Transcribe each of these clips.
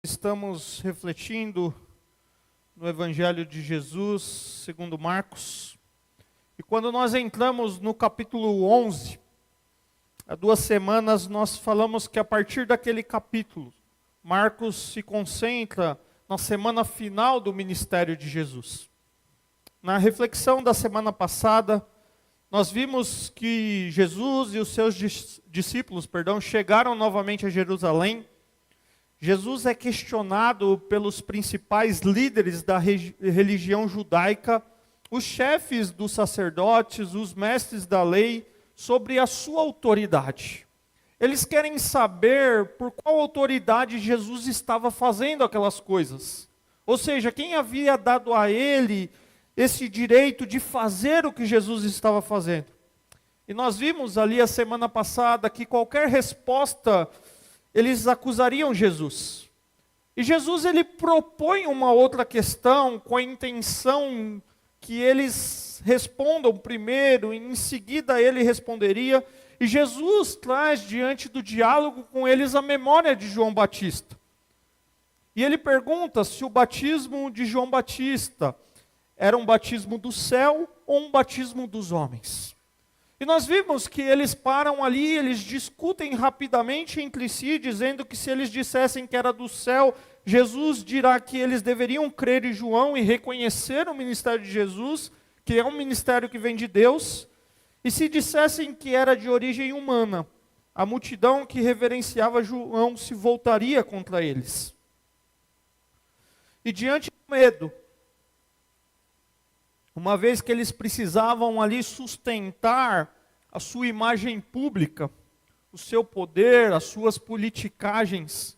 Estamos refletindo no Evangelho de Jesus, segundo Marcos. E quando nós entramos no capítulo 11, há 2 semanas nós falamos que a partir daquele capítulo, Marcos se concentra na semana final do ministério de Jesus. Na reflexão da semana passada, nós vimos que Jesus e os seus discípulos, chegaram novamente a Jerusalém. Jesus é questionado pelos principais líderes da religião judaica, os chefes dos sacerdotes, os mestres da lei, sobre a sua autoridade. Eles querem saber por qual autoridade Jesus estava fazendo aquelas coisas. Ou seja, quem havia dado a ele esse direito de fazer o que Jesus estava fazendo. E nós vimos ali a semana passada que qualquer resposta eles acusariam Jesus. E Jesus ele propõe uma outra questão com a intenção que eles respondam primeiro, e em seguida ele responderia. E Jesus traz diante do diálogo com eles a memória de João Batista. E ele pergunta se o batismo de João Batista era um batismo do céu ou um batismo dos homens. E nós vimos que eles param ali, eles discutem rapidamente entre si, dizendo que se eles dissessem que era do céu, Jesus dirá que eles deveriam crer em João e reconhecer o ministério de Jesus, que é um ministério que vem de Deus. E se dissessem que era de origem humana, a multidão que reverenciava João se voltaria contra eles. E diante do medo, uma vez que eles precisavam ali sustentar a sua imagem pública, o seu poder, as suas politicagens,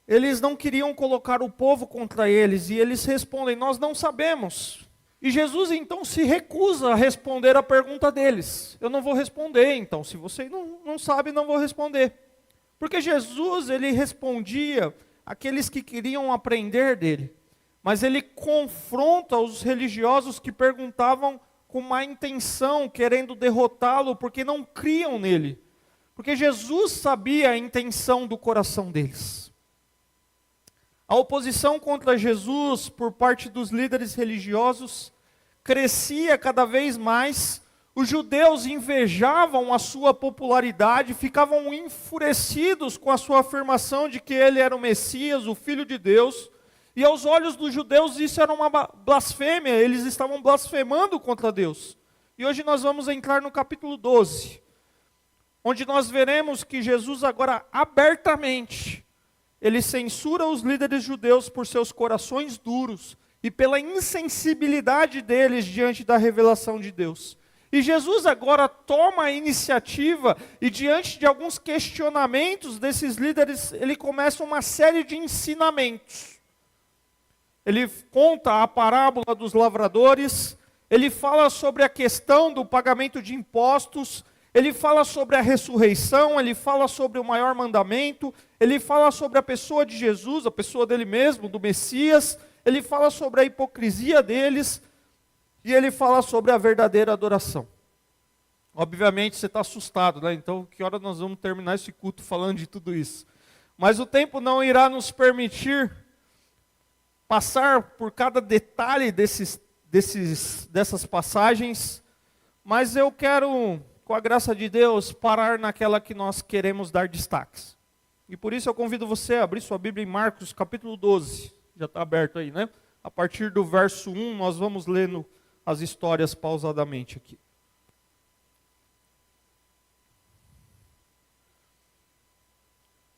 eles não queriam colocar o povo contra eles, e eles respondem: nós não sabemos. E Jesus então se recusa a responder a pergunta deles. Eu não vou responder, então, se você não sabe, não vou responder. Porque Jesus, ele respondia àqueles que queriam aprender dele. Mas ele confronta os religiosos que perguntavam com má intenção, querendo derrotá-lo, porque não criam nele. Porque Jesus sabia a intenção do coração deles. A oposição contra Jesus por parte dos líderes religiosos crescia cada vez mais. Os judeus invejavam a sua popularidade, ficavam enfurecidos com a sua afirmação de que ele era o Messias, o Filho de Deus. E aos olhos dos judeus isso era uma blasfêmia, eles estavam blasfemando contra Deus. E hoje nós vamos entrar no capítulo 12, onde nós veremos que Jesus agora abertamente, ele censura os líderes judeus por seus corações duros e pela insensibilidade deles diante da revelação de Deus. E Jesus agora toma a iniciativa e diante de alguns questionamentos desses líderes, ele começa uma série de ensinamentos. Ele conta a parábola dos lavradores, ele fala sobre a questão do pagamento de impostos, ele fala sobre a ressurreição, ele fala sobre o maior mandamento, ele fala sobre a pessoa de Jesus, a pessoa dele mesmo, do Messias, ele fala sobre a hipocrisia deles, e ele fala sobre a verdadeira adoração. Obviamente você está assustado, né? Então que hora nós vamos terminar esse culto falando de tudo isso? Mas o tempo não irá nos permitir passar por cada detalhe dessas passagens, mas eu quero, com a graça de Deus, parar naquela que nós queremos dar destaques. E por isso eu convido você a abrir sua Bíblia em Marcos, capítulo 12. Já está aberto aí, né? A partir do verso 1, nós vamos lendo as histórias pausadamente aqui.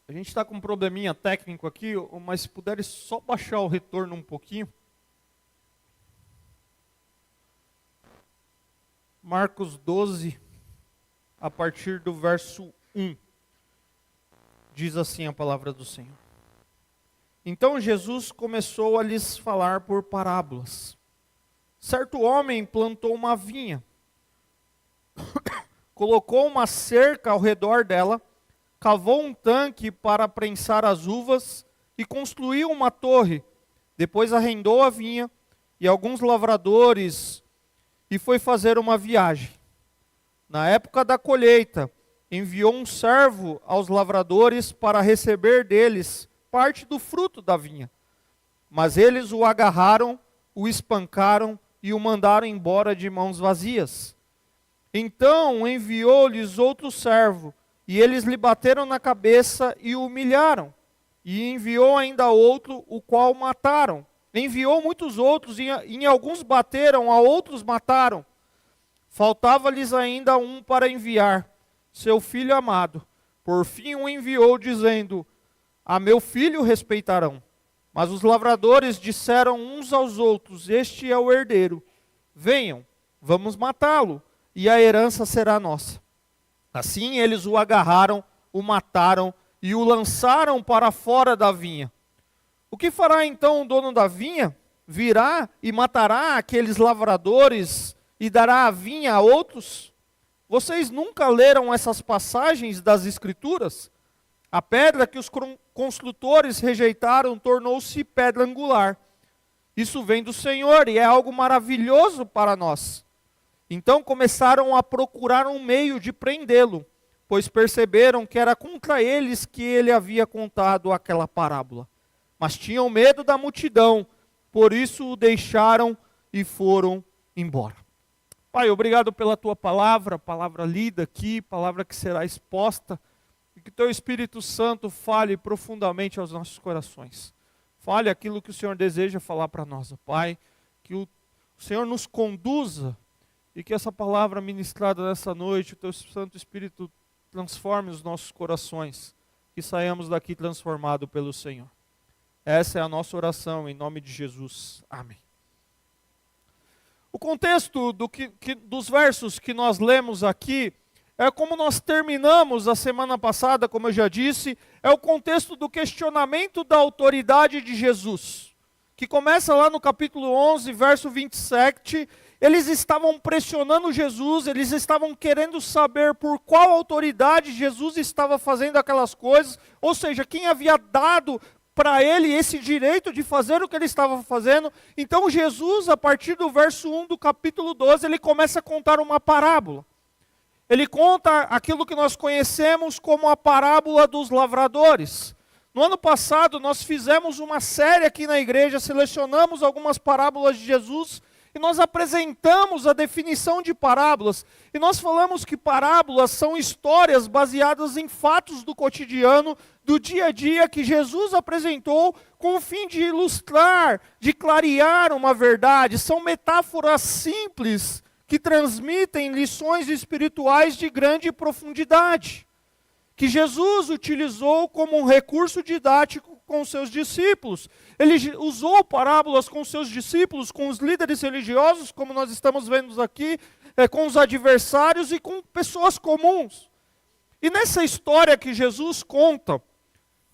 A gente está com um probleminha técnico aqui, mas se puderem só baixar o retorno um pouquinho. Marcos 12, a partir do verso 1. Diz assim a palavra do Senhor. Então Jesus começou a lhes falar por parábolas. Certo homem plantou uma vinha, colocou uma cerca ao redor dela, cavou um tanque para prensar as uvas e construiu uma torre. Depois arrendou a vinha e alguns lavradores e foi fazer uma viagem. Na época da colheita, enviou um servo aos lavradores para receber deles parte do fruto da vinha. Mas eles o agarraram, o espancaram e o mandaram embora de mãos vazias. Então enviou-lhes outro servo, e eles lhe bateram na cabeça e o humilharam. E enviou ainda outro, o qual mataram. Enviou muitos outros, e em alguns bateram, a outros mataram. Faltava-lhes ainda um para enviar, seu filho amado. Por fim o enviou, dizendo: a meu filho respeitarão. Mas os lavradores disseram uns aos outros: este é o herdeiro. Venham, vamos matá-lo, e a herança será nossa. Assim eles o agarraram, o mataram e o lançaram para fora da vinha. O que fará então o dono da vinha? Virá e matará aqueles lavradores e dará a vinha a outros? Vocês nunca leram essas passagens das Escrituras? A pedra que os construtores rejeitaram tornou-se pedra angular. Isso vem do Senhor e é algo maravilhoso para nós. Então começaram a procurar um meio de prendê-lo, pois perceberam que era contra eles que ele havia contado aquela parábola. Mas tinham medo da multidão, por isso o deixaram e foram embora. Pai, obrigado pela tua palavra lida aqui, palavra que será exposta, e que teu Espírito Santo fale profundamente aos nossos corações. Fale aquilo que o Senhor deseja falar para nós, Pai, que o Senhor nos conduza, e que essa palavra ministrada nessa noite, o teu Santo Espírito transforme os nossos corações, que saiamos daqui transformados pelo Senhor. Essa é a nossa oração, em nome de Jesus. Amém. O contexto dos versos que nós lemos aqui, é como nós terminamos a semana passada, como eu já disse, é o contexto do questionamento da autoridade de Jesus, que começa lá no capítulo 11, verso 27, eles estavam pressionando Jesus, eles estavam querendo saber por qual autoridade Jesus estava fazendo aquelas coisas, ou seja, quem havia dado para ele esse direito de fazer o que ele estava fazendo. Então Jesus, a partir do verso 1 do capítulo 12, ele começa a contar uma parábola. Ele conta aquilo que nós conhecemos como a parábola dos lavradores. No ano passado nós fizemos uma série aqui na igreja, selecionamos algumas parábolas de Jesus, e nós apresentamos a definição de parábolas, e nós falamos que parábolas são histórias baseadas em fatos do cotidiano, do dia a dia, que Jesus apresentou com o fim de ilustrar, de clarear uma verdade. São metáforas simples que transmitem lições espirituais de grande profundidade, que Jesus utilizou como um recurso didático com os seus discípulos. Ele usou parábolas com os seus discípulos, com os líderes religiosos, como nós estamos vendo aqui, com os adversários e com pessoas comuns. E nessa história que Jesus conta,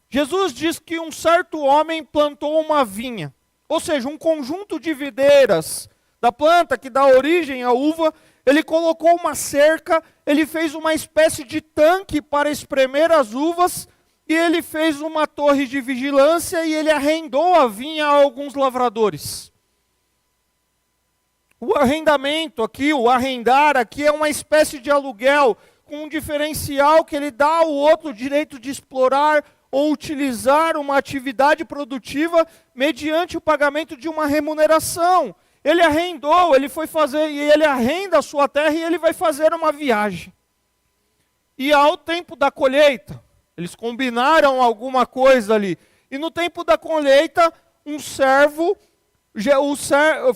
Jesus diz que um certo homem plantou uma vinha, ou seja, um conjunto de videiras da planta que dá origem à uva. Ele colocou uma cerca, ele fez uma espécie de tanque para espremer as uvas, e ele fez uma torre de vigilância e ele arrendou a vinha a alguns lavradores. O arrendamento aqui, o arrendar aqui é uma espécie de aluguel, com um diferencial que ele dá ao outro o direito de explorar ou utilizar uma atividade produtiva mediante o pagamento de uma remuneração. Ele arrendou, ele foi fazer, e ele arrenda a sua terra e ele vai fazer uma viagem. E ao tempo da colheita, eles combinaram alguma coisa ali. E no tempo da colheita,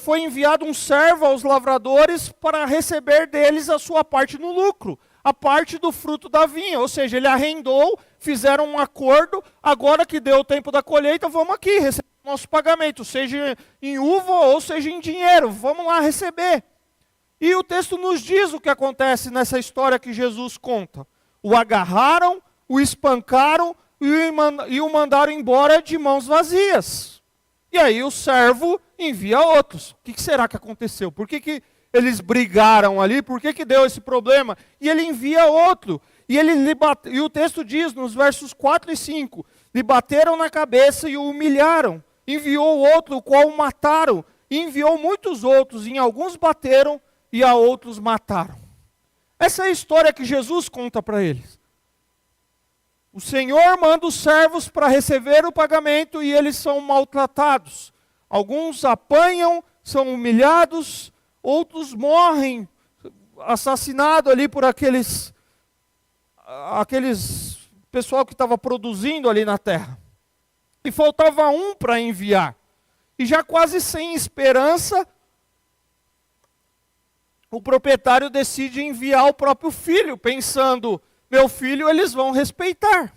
foi enviado um servo aos lavradores para receber deles a sua parte no lucro, a parte do fruto da vinha. Ou seja, ele arrendou, fizeram um acordo, agora que deu o tempo da colheita, vamos aqui receber o nosso pagamento, seja em uva ou seja em dinheiro, vamos lá receber. E o texto nos diz o que acontece nessa história que Jesus conta. O agarraram, o espancaram e o mandaram embora de mãos vazias. E aí o servo envia outros. O que será que aconteceu? Por que eles brigaram ali? Por que deu esse problema? E ele envia outro. E o texto diz nos versos 4 e 5, lhe bateram na cabeça e o humilharam. Enviou outro, o qual o mataram. E enviou muitos outros, e em alguns bateram e a outros mataram. Essa é a história que Jesus conta para eles. O Senhor manda os servos para receber o pagamento e eles são maltratados. Alguns apanham, são humilhados, outros morrem, assassinados ali por aqueles pessoal que estava produzindo ali na terra. E faltava um para enviar. E já quase sem esperança, o proprietário decide enviar o próprio filho, pensando, meu filho eles vão respeitar.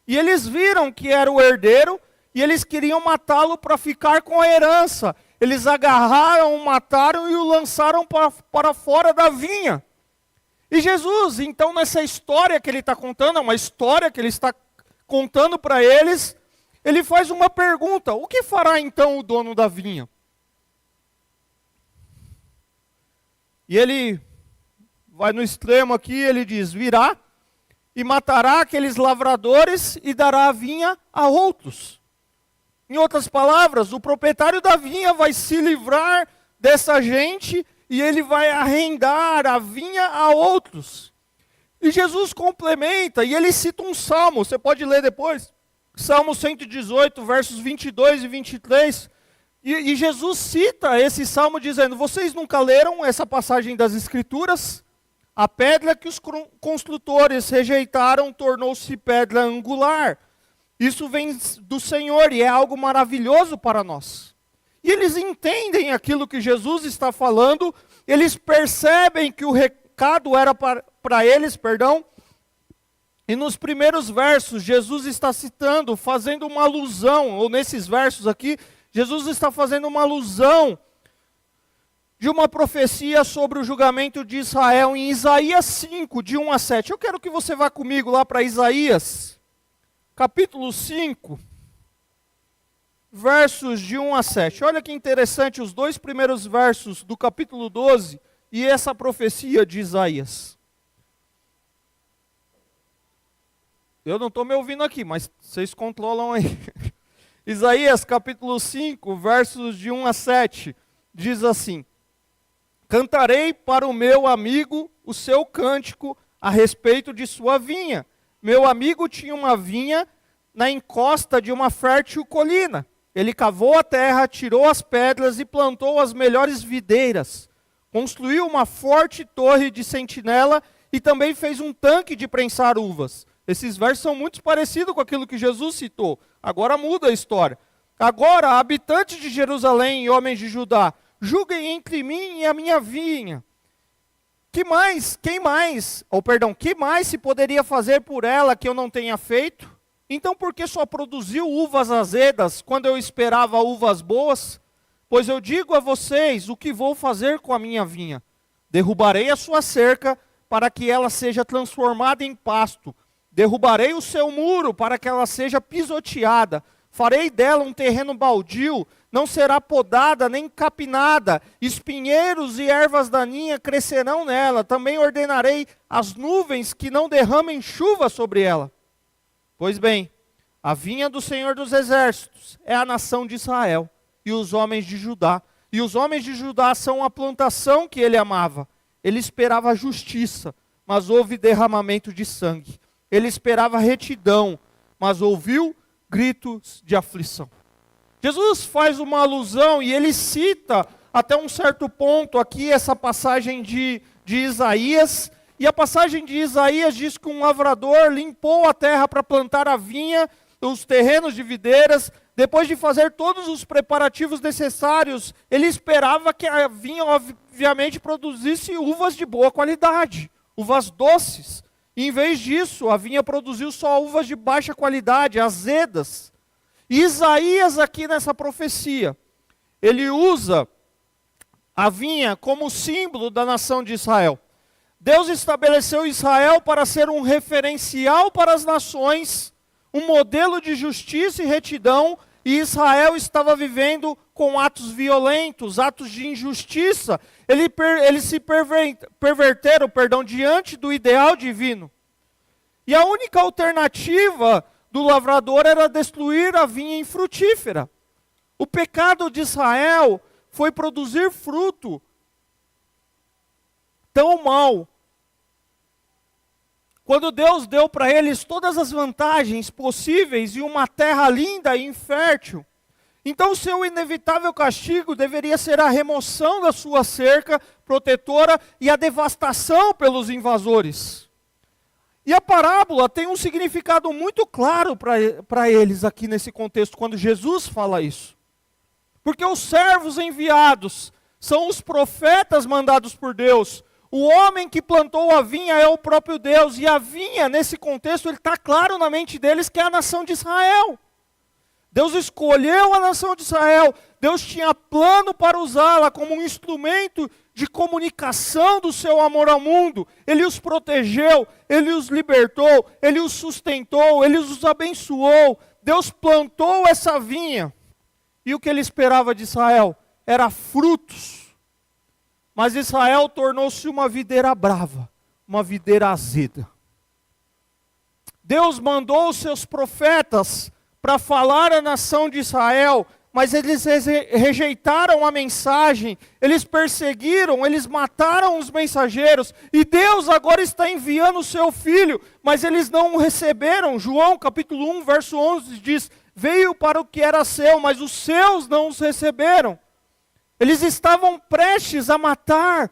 E eles viram que era o herdeiro, e eles queriam matá-lo para ficar com a herança. Eles agarraram, o mataram e o lançaram para fora da vinha. E Jesus, então nessa história que ele está contando, é uma história que ele está contando para eles, ele faz uma pergunta, o que fará então o dono da vinha? E ele vai no extremo aqui, ele diz, virá e matará aqueles lavradores e dará a vinha a outros. Em outras palavras, o proprietário da vinha vai se livrar dessa gente e ele vai arrendar a vinha a outros. E Jesus complementa, e ele cita um salmo, você pode ler depois, Salmo 118, versos 22 e 23, e Jesus cita esse salmo dizendo, vocês nunca leram essa passagem das Escrituras? A pedra que os construtores rejeitaram tornou-se pedra angular. Isso vem do Senhor e é algo maravilhoso para nós. E eles entendem aquilo que Jesus está falando, eles percebem que o recado era para eles, e nos primeiros versos Jesus está citando, fazendo uma alusão, ou nesses versos aqui, Jesus está fazendo uma alusão de uma profecia sobre o julgamento de Israel em Isaías 5, de 1 a 7. Eu quero que você vá comigo lá para Isaías, capítulo 5, versos de 1 a 7. Olha que interessante os dois primeiros versos do capítulo 12 e essa profecia de Isaías. Eu não estou me ouvindo aqui, mas vocês controlam aí. Isaías capítulo 5, versos de 1 a 7, diz assim, cantarei para o meu amigo o seu cântico a respeito de sua vinha. Meu amigo tinha uma vinha na encosta de uma fértil colina. Ele cavou a terra, tirou as pedras e plantou as melhores videiras. Construiu uma forte torre de sentinela e também fez um tanque de prensar uvas. Esses versos são muito parecidos com aquilo que Jesus citou. Agora muda a história. Agora, habitantes de Jerusalém e homens de Judá, julguem entre mim e a minha vinha. Que mais se poderia fazer por ela que eu não tenha feito? Então por que só produziu uvas azedas quando eu esperava uvas boas? Pois eu digo a vocês o que vou fazer com a minha vinha. Derrubarei a sua cerca para que ela seja transformada em pasto. Derrubarei o seu muro para que ela seja pisoteada. Farei dela um terreno baldio, não será podada nem capinada. Espinheiros e ervas daninhas crescerão nela. Também ordenarei as nuvens que não derramem chuva sobre ela. Pois bem, a vinha do Senhor dos Exércitos é a nação de Israel e os homens de Judá. E os homens de Judá são a plantação que ele amava. Ele esperava a justiça, mas houve derramamento de sangue. Ele esperava retidão, mas ouviu gritos de aflição. Jesus faz uma alusão e ele cita até um certo ponto aqui essa passagem de Isaías. E a passagem de Isaías diz que um lavrador limpou a terra para plantar a vinha, os terrenos de videiras. Depois de fazer todos os preparativos necessários, ele esperava que a vinha obviamente produzisse uvas de boa qualidade, uvas doces. Em vez disso, a vinha produziu só uvas de baixa qualidade, azedas. E Isaías aqui nessa profecia, ele usa a vinha como símbolo da nação de Israel. Deus estabeleceu Israel para ser um referencial para as nações, um modelo de justiça e retidão, e Israel estava vivendo com atos violentos, atos de injustiça. Eles se perverteram, diante do ideal divino. E a única alternativa do lavrador era destruir a vinha infrutífera. O pecado de Israel foi produzir fruto tão mau Quando Deus deu para eles todas as vantagens possíveis e uma terra linda e infértil, então o seu inevitável castigo deveria ser a remoção da sua cerca protetora e a devastação pelos invasores. E a parábola tem um significado muito claro para eles aqui nesse contexto, quando Jesus fala isso. Porque os servos enviados são os profetas mandados por Deus. O homem que plantou a vinha é o próprio Deus. E a vinha, nesse contexto, ele está claro na mente deles que é a nação de Israel. Deus escolheu a nação de Israel. Deus tinha plano para usá-la como um instrumento de comunicação do seu amor ao mundo. Ele os protegeu, Ele os libertou, Ele os sustentou, Ele os abençoou. Deus plantou essa vinha. E o que Ele esperava de Israel era frutos. Mas Israel tornou-se uma videira brava, uma videira azeda. Deus mandou os seus profetas para falar à nação de Israel, mas eles rejeitaram a mensagem, eles perseguiram, eles mataram os mensageiros, e Deus agora está enviando o seu filho, mas eles não o receberam. João capítulo 1, verso 11 diz: veio para o que era seu, mas os seus não os receberam. Eles estavam prestes a matar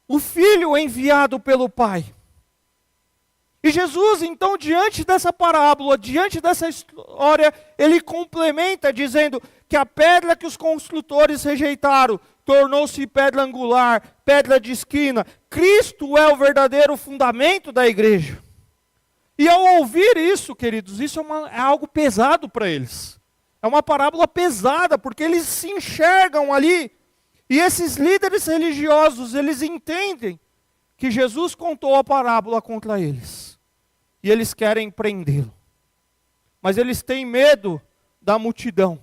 o filho enviado pelo Pai. E Jesus, então, diante dessa parábola, diante dessa história, ele complementa dizendo que a pedra que os construtores rejeitaram tornou-se pedra angular, pedra de esquina. Cristo é o verdadeiro fundamento da igreja. E ao ouvir isso, queridos, isso é algo pesado para eles. É uma parábola pesada, porque eles se enxergam ali. E esses líderes religiosos, eles entendem que Jesus contou a parábola contra eles. E eles querem prendê-lo. Mas eles têm medo da multidão.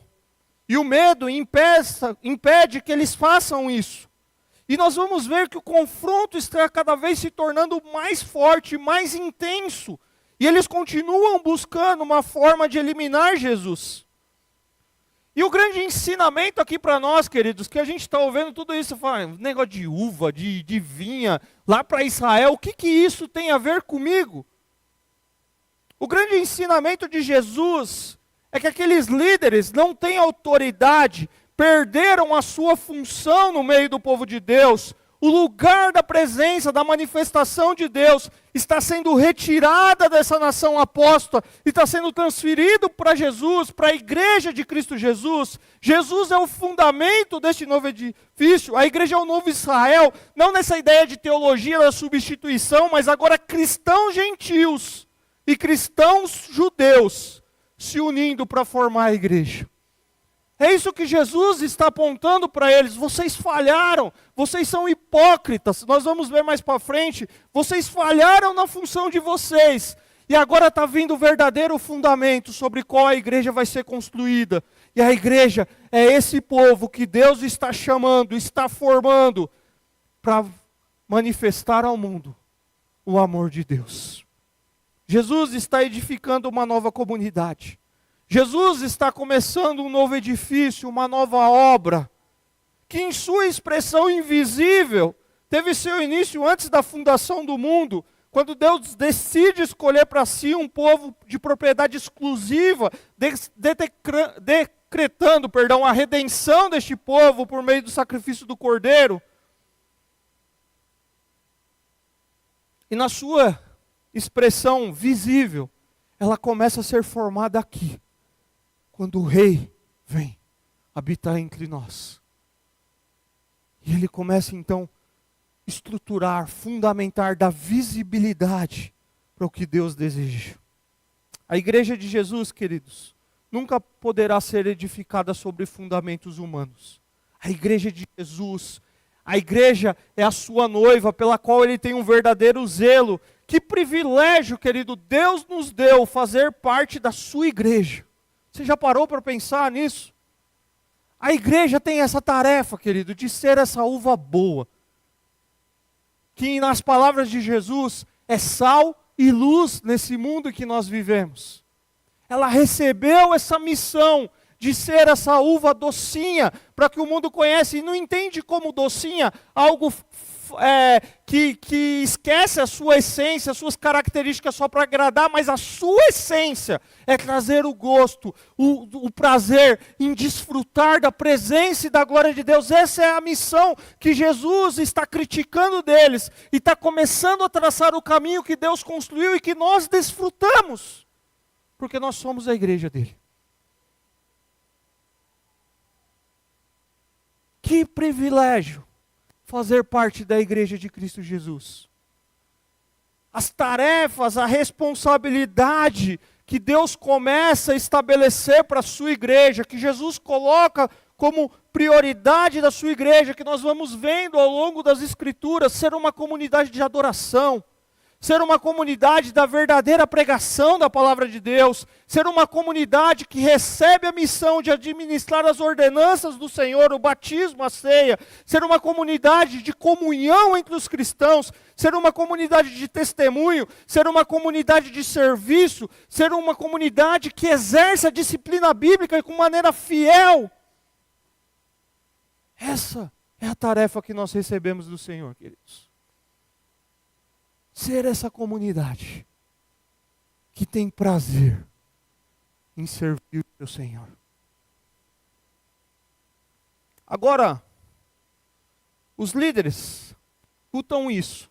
E o medo impede que eles façam isso. E nós vamos ver que o confronto está cada vez se tornando mais forte, mais intenso. E eles continuam buscando uma forma de eliminar Jesus. E o grande ensinamento aqui para nós, queridos, que a gente está ouvindo tudo isso, fala, negócio de uva, de vinha, lá para Israel, o que isso tem a ver comigo? O grande ensinamento de Jesus é que aqueles líderes não têm autoridade, perderam a sua função no meio do povo de Deus. O lugar da presença, da manifestação de Deus está sendo retirada dessa nação apóstata e está sendo transferido para Jesus, para a igreja de Cristo Jesus. Jesus é o fundamento deste novo edifício, a igreja é o novo Israel, não nessa ideia de teologia da substituição, mas agora cristãos gentios e cristãos judeus se unindo para formar a igreja. É isso que Jesus está apontando para eles. Vocês falharam, vocês são hipócritas. Nós vamos ver mais para frente. Vocês falharam na função de vocês. E agora está vindo o verdadeiro fundamento sobre qual a igreja vai ser construída. E a igreja é esse povo que Deus está chamando, está formando para manifestar ao mundo o amor de Deus. Jesus está edificando uma nova comunidade. Jesus está começando um novo edifício, uma nova obra, que em sua expressão invisível, teve seu início antes da fundação do mundo, quando Deus decide escolher para si um povo de propriedade exclusiva, decretando a redenção deste povo por meio do sacrifício do Cordeiro. E na sua expressão visível, ela começa a ser formada aqui. Quando o rei vem habitar entre nós. E ele começa então a estruturar, fundamentar, dar visibilidade para o que Deus deseja. A igreja de Jesus, queridos, nunca poderá ser edificada sobre fundamentos humanos. A igreja de Jesus, a igreja é a sua noiva, pela qual ele tem um verdadeiro zelo. Que privilégio, querido, Deus nos deu fazer parte da sua igreja. Você já parou para pensar nisso? A igreja tem essa tarefa, querido, de ser essa uva boa. Que nas palavras de Jesus é sal e luz nesse mundo que nós vivemos. Ela recebeu essa missão de ser essa uva docinha, para que o mundo conhece e não entende como docinha algo que esquece a sua essência, as suas características só para agradar, mas a sua essência é trazer o gosto, o prazer em desfrutar da presença e da glória de Deus. Essa é a missão que Jesus está criticando deles e está começando a traçar o caminho que Deus construiu e que nós desfrutamos, porque nós somos a igreja dele. Que privilégio fazer parte da igreja de Cristo Jesus. As tarefas, a responsabilidade que Deus começa a estabelecer para a sua igreja, que Jesus coloca como prioridade da sua igreja, que nós vamos vendo ao longo das Escrituras, ser uma comunidade de adoração, ser uma comunidade da verdadeira pregação da palavra de Deus, ser uma comunidade que recebe a missão de administrar as ordenanças do Senhor, o batismo, a ceia, ser uma comunidade de comunhão entre os cristãos, ser uma comunidade de testemunho, ser uma comunidade de serviço, ser uma comunidade que exerce a disciplina bíblica com maneira fiel. Essa é a tarefa que nós recebemos do Senhor, queridos. Ser essa comunidade que tem prazer em servir o seu Senhor. Agora, os líderes escutam isso.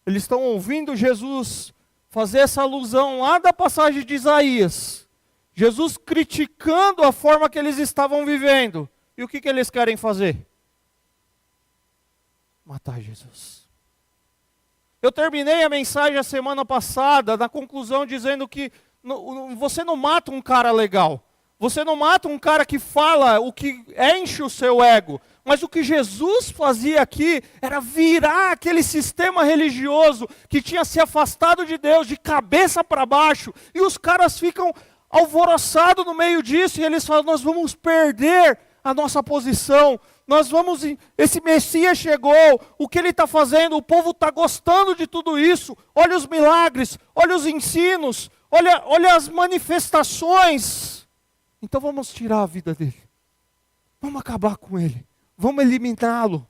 Eles estão ouvindo Jesus fazer essa alusão lá da passagem de Isaías. Jesus criticando a forma que eles estavam vivendo. E o que eles querem fazer? Matar Jesus. Eu terminei a mensagem a semana passada, na conclusão, dizendo que você não mata um cara legal. Você não mata um cara que fala o que enche o seu ego. Mas o que Jesus fazia aqui era virar aquele sistema religioso que tinha se afastado de Deus de cabeça para baixo. E os caras ficam alvoroçados no meio disso e eles falam, nós vamos perder a nossa posição. Esse Messias chegou, o que ele está fazendo, o povo está gostando de tudo isso, olha os milagres, olha os ensinos, olha as manifestações, então vamos tirar a vida dele, vamos acabar com ele, vamos eliminá-lo,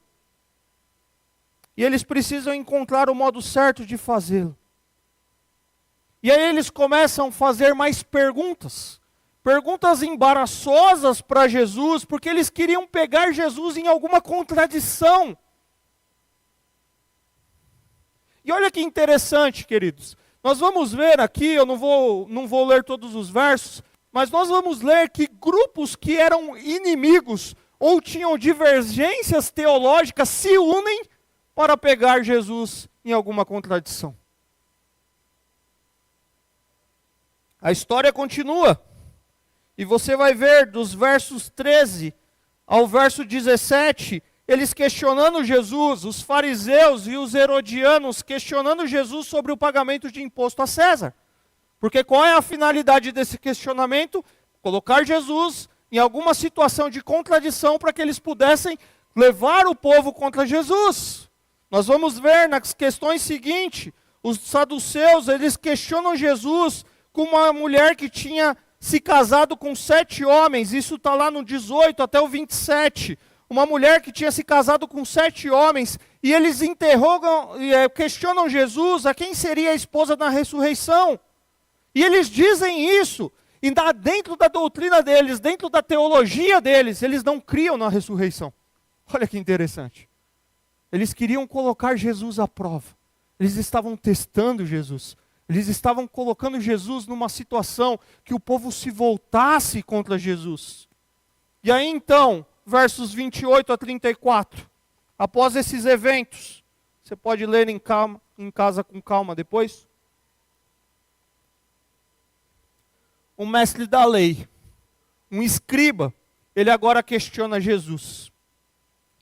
e eles precisam encontrar o modo certo de fazê-lo, e aí eles começam a fazer mais perguntas embaraçosas para Jesus, porque eles queriam pegar Jesus em alguma contradição. E olha que interessante, queridos. Nós vamos ver aqui, eu não vou ler todos os versos, mas nós vamos ler que grupos que eram inimigos ou tinham divergências teológicas se unem para pegar Jesus em alguma contradição. A história continua. E você vai ver dos versos 13 ao verso 17, eles questionando Jesus, os fariseus e os herodianos questionando Jesus sobre o pagamento de imposto a César. Porque qual é a finalidade desse questionamento? Colocar Jesus em alguma situação de contradição para que eles pudessem levar o povo contra Jesus. Nós vamos ver nas questões seguintes, os saduceus, eles questionam Jesus com uma mulher que tinha se casado com 7 homens, isso está lá no 18 até o 27, uma mulher que tinha se casado com 7 homens, e eles questionam Jesus a quem seria a esposa na ressurreição, e eles dizem isso, e dentro da doutrina deles, dentro da teologia deles, eles não criam na ressurreição. Olha que interessante, eles queriam colocar Jesus à prova, eles estavam testando Jesus, eles estavam colocando Jesus numa situação que o povo se voltasse contra Jesus. E aí então, versos 28 a 34, após esses eventos, você pode ler em casa com calma depois. Um mestre da lei, um escriba, ele agora questiona Jesus.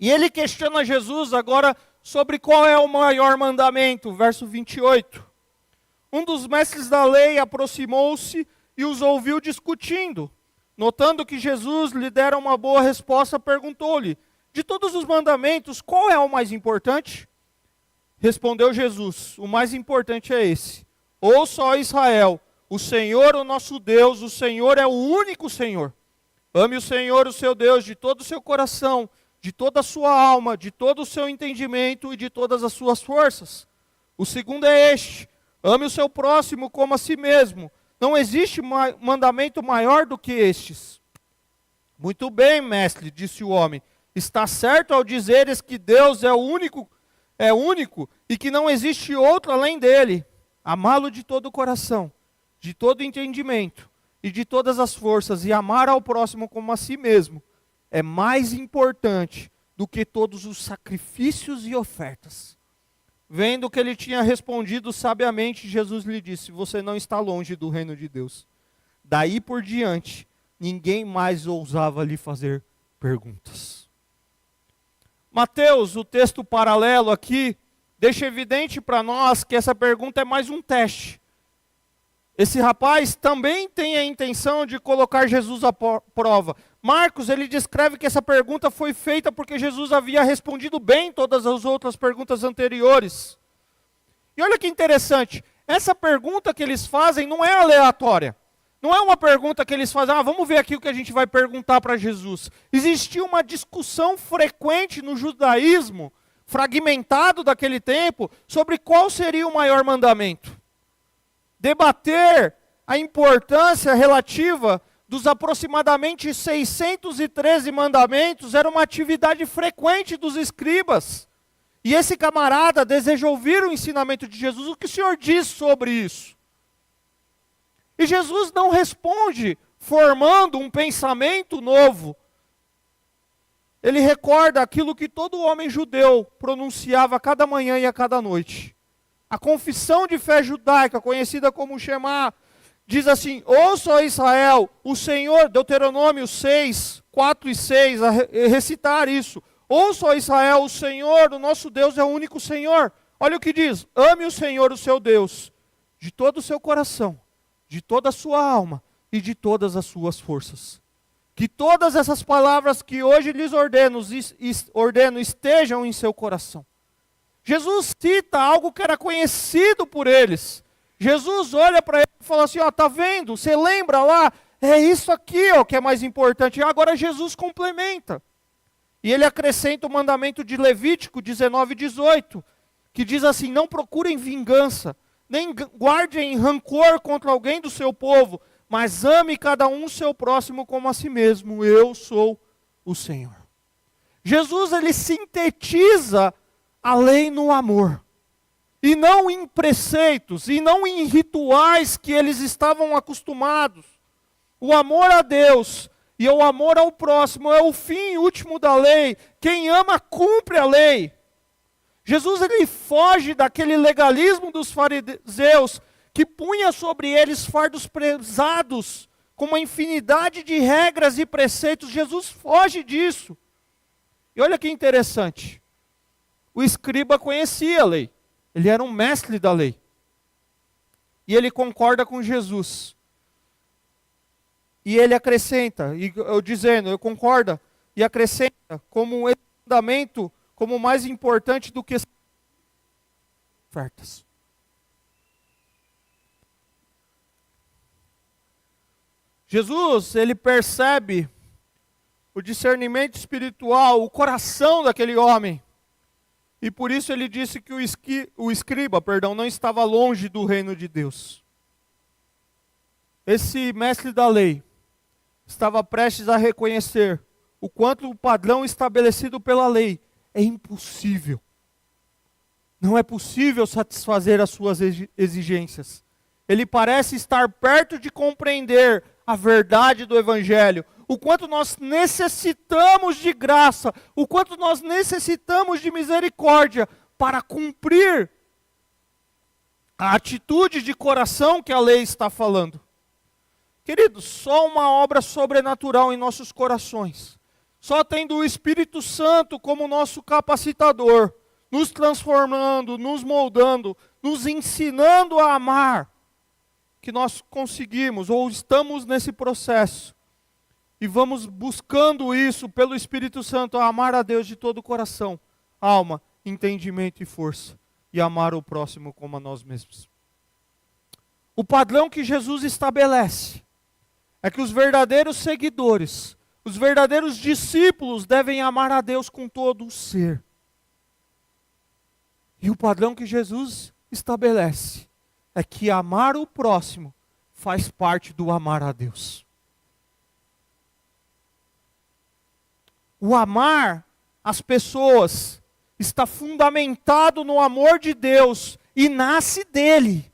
E ele questiona Jesus agora sobre qual é o maior mandamento, verso 28. Um dos mestres da lei aproximou-se e os ouviu discutindo. Notando que Jesus lhe dera uma boa resposta, perguntou-lhe, de todos os mandamentos, qual é o mais importante? Respondeu Jesus, o mais importante é esse. Ouça, ó Israel, o Senhor, o nosso Deus, o Senhor é o único Senhor. Ame o Senhor, o seu Deus, de todo o seu coração, de toda a sua alma, de todo o seu entendimento e de todas as suas forças. O segundo é este: ame o seu próximo como a si mesmo. Não existe mandamento maior do que estes. Muito bem, mestre, disse o homem. Está certo ao dizeres que Deus é único e que não existe outro além dele. Amá-lo de todo o coração, de todo o entendimento e de todas as forças, e amar ao próximo como a si mesmo, é mais importante do que todos os sacrifícios e ofertas. Vendo que ele tinha respondido sabiamente, Jesus lhe disse: você não está longe do reino de Deus. Daí por diante, ninguém mais ousava lhe fazer perguntas. Mateus, o texto paralelo aqui, deixa evidente para nós que essa pergunta é mais um teste. Esse rapaz também tem a intenção de colocar Jesus à prova. Marcos, ele descreve que essa pergunta foi feita porque Jesus havia respondido bem todas as outras perguntas anteriores. E olha que interessante, essa pergunta que eles fazem não é aleatória. Não é uma pergunta que eles fazem, vamos ver aqui o que a gente vai perguntar para Jesus. Existia uma discussão frequente no judaísmo, fragmentado daquele tempo, sobre qual seria o maior mandamento. Debater a importância relativa dos aproximadamente 613 mandamentos era uma atividade frequente dos escribas. E esse camarada deseja ouvir o ensinamento de Jesus. O que o Senhor diz sobre isso? E Jesus não responde formando um pensamento novo. Ele recorda aquilo que todo homem judeu pronunciava a cada manhã e a cada noite. A confissão de fé judaica, conhecida como Shema, diz assim: ouça, ó Israel, o Senhor, Deuteronômio 6, 4 e 6, a recitar isso. Ouça, ó Israel, o Senhor, o nosso Deus é o único Senhor. Olha o que diz: ame o Senhor, o seu Deus, de todo o seu coração, de toda a sua alma e de todas as suas forças. Que todas essas palavras que hoje lhes ordeno estejam em seu coração. Jesus cita algo que era conhecido por eles. Jesus olha para ele e fala assim: tá vendo? Você lembra lá? É isso aqui que é mais importante. E agora Jesus complementa. E ele acrescenta o mandamento de Levítico 19:18, que diz assim: não procurem vingança, nem guardem rancor contra alguém do seu povo, mas ame cada um seu próximo como a si mesmo. Eu sou o Senhor. Jesus, ele sintetiza a lei no amor. E não em preceitos, e não em rituais que eles estavam acostumados. O amor a Deus e o amor ao próximo é o fim último da lei. Quem ama, cumpre a lei. Jesus, ele foge daquele legalismo dos fariseus, que punha sobre eles fardos pesados, com uma infinidade de regras e preceitos. Jesus foge disso. E olha que interessante. O escriba conhecia a lei. Ele era um mestre da lei. E ele concorda com Jesus. E ele acrescenta, eu concordo, e acrescenta como um mandamento, como mais importante do que ofertas. Jesus, ele percebe o discernimento espiritual, o coração daquele homem. E por isso ele disse que o escriba não estava longe do reino de Deus. Esse mestre da lei estava prestes a reconhecer o quanto o padrão estabelecido pela lei é impossível. Não é possível satisfazer as suas exigências. Ele parece estar perto de compreender a verdade do Evangelho, o quanto nós necessitamos de graça, o quanto nós necessitamos de misericórdia para cumprir a atitude de coração que a lei está falando. Queridos, só uma obra sobrenatural em nossos corações, só tendo o Espírito Santo como nosso capacitador, nos transformando, nos moldando, nos ensinando a amar, que nós conseguimos, ou estamos nesse processo, e vamos buscando isso pelo Espírito Santo, a amar a Deus de todo o coração, alma, entendimento e força, e amar o próximo como a nós mesmos. O padrão que Jesus estabelece é que os verdadeiros seguidores Os verdadeiros discípulos devem amar a Deus com todo o ser. E o padrão que Jesus estabelece é que amar o próximo faz parte do amar a Deus. O amar as pessoas está fundamentado no amor de Deus e nasce dele.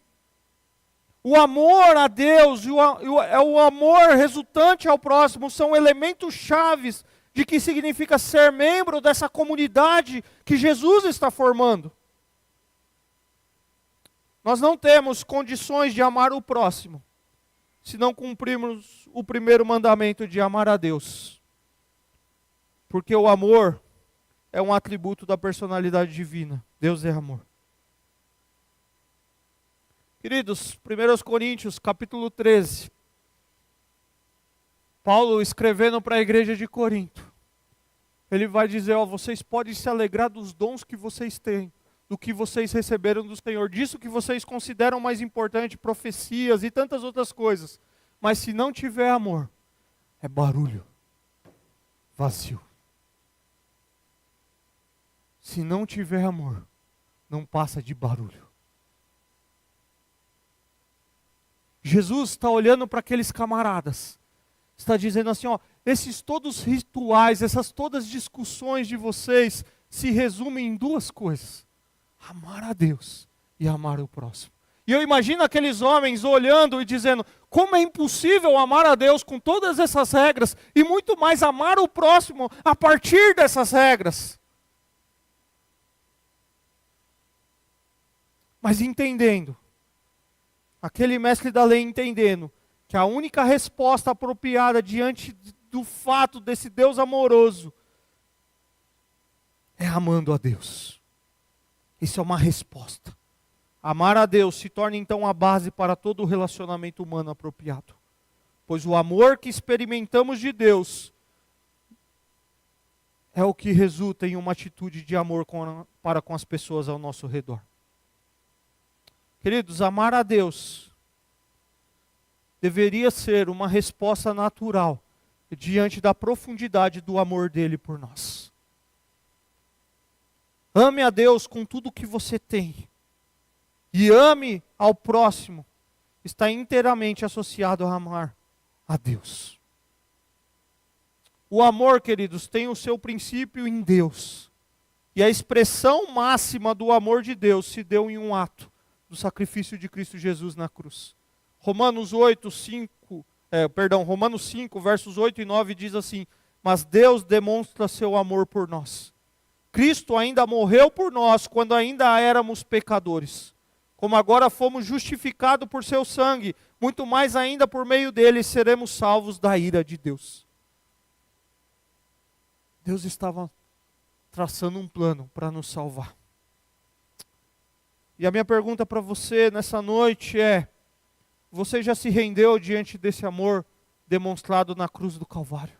O amor a Deus e o amor resultante ao próximo são elementos chaves de que significa ser membro dessa comunidade que Jesus está formando. Nós não temos condições de amar o próximo se não cumprirmos o primeiro mandamento de amar a Deus. Porque o amor é um atributo da personalidade divina. Deus é amor. Queridos, 1 Coríntios, capítulo 13. Paulo escrevendo para a igreja de Corinto. Ele vai dizer, vocês podem se alegrar dos dons que vocês têm, do que vocês receberam do Senhor, disso que vocês consideram mais importante, profecias e tantas outras coisas. Mas se não tiver amor, é barulho, vazio. Se não tiver amor, não passa de barulho. Jesus está olhando para aqueles camaradas, está dizendo assim, esses todos rituais, essas todas discussões de vocês se resumem em duas coisas: amar a Deus e amar o próximo. E eu imagino aqueles homens olhando e dizendo, como é impossível amar a Deus com todas essas regras e muito mais amar o próximo a partir dessas regras. Mas entendendo, aquele mestre da lei entendendo que a única resposta apropriada diante do fato desse Deus amoroso é amando a Deus. Isso é uma resposta. Amar a Deus se torna então a base para todo o relacionamento humano apropriado. Pois o amor que experimentamos de Deus é o que resulta em uma atitude de amor para com as pessoas ao nosso redor. Queridos, amar a Deus deveria ser uma resposta natural diante da profundidade do amor dele por nós. Ame a Deus com tudo o que você tem. E ame ao próximo. Está inteiramente associado a amar a Deus. O amor, queridos, tem o seu princípio em Deus. E a expressão máxima do amor de Deus se deu em um ato do sacrifício de Cristo Jesus na cruz. Romanos 5, versos 8 e 9 diz assim: mas Deus demonstra seu amor por nós. Cristo ainda morreu por nós quando ainda éramos pecadores. Como agora fomos justificados por seu sangue, muito mais ainda por meio dele seremos salvos da ira de Deus. Deus estava traçando um plano para nos salvar. E a minha pergunta para você nessa noite é: você já se rendeu diante desse amor demonstrado na cruz do Calvário?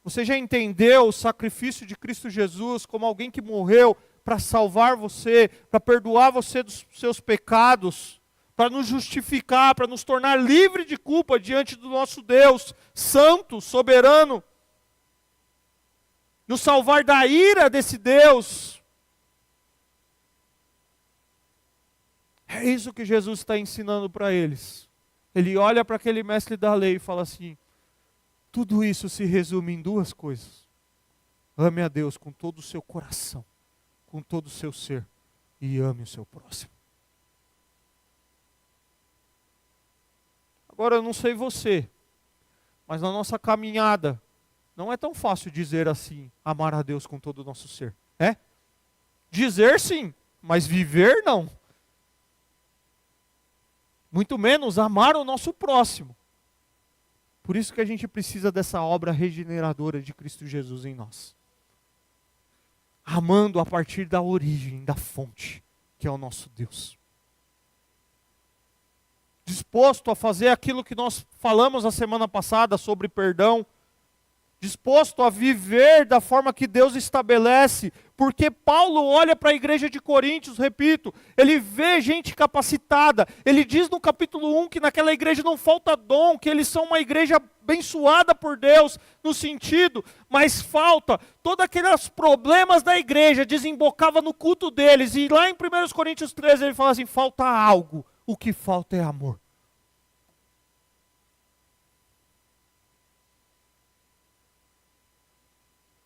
Você já entendeu o sacrifício de Cristo Jesus como alguém que morreu para salvar você, para perdoar você dos seus pecados, para nos justificar, para nos tornar livre de culpa diante do nosso Deus, santo, soberano, nos salvar da ira desse Deus? É isso que Jesus está ensinando para eles. Ele olha para aquele mestre da lei e fala assim: tudo isso se resume em duas coisas. Ame a Deus com todo o seu coração, com todo o seu ser, e ame o seu próximo. Agora, eu não sei você, mas na nossa caminhada, não é tão fácil dizer assim, amar a Deus com todo o nosso ser. É? Dizer sim, mas viver não. Muito menos amar o nosso próximo. Por isso que a gente precisa dessa obra regeneradora de Cristo Jesus em nós. Amando a partir da origem, da fonte, que é o nosso Deus. Disposto a fazer aquilo que nós falamos a semana passada sobre perdão. disposto a viver da forma que Deus estabelece, porque Paulo olha para a igreja de Coríntios, repito, ele vê gente capacitada, ele diz no capítulo 1 que naquela igreja não falta dom, que eles são uma igreja abençoada por Deus, no sentido, mas falta, todos aqueles problemas da igreja desembocava no culto deles, e lá em 1 Coríntios 13 ele fala assim, falta algo, o que falta é amor.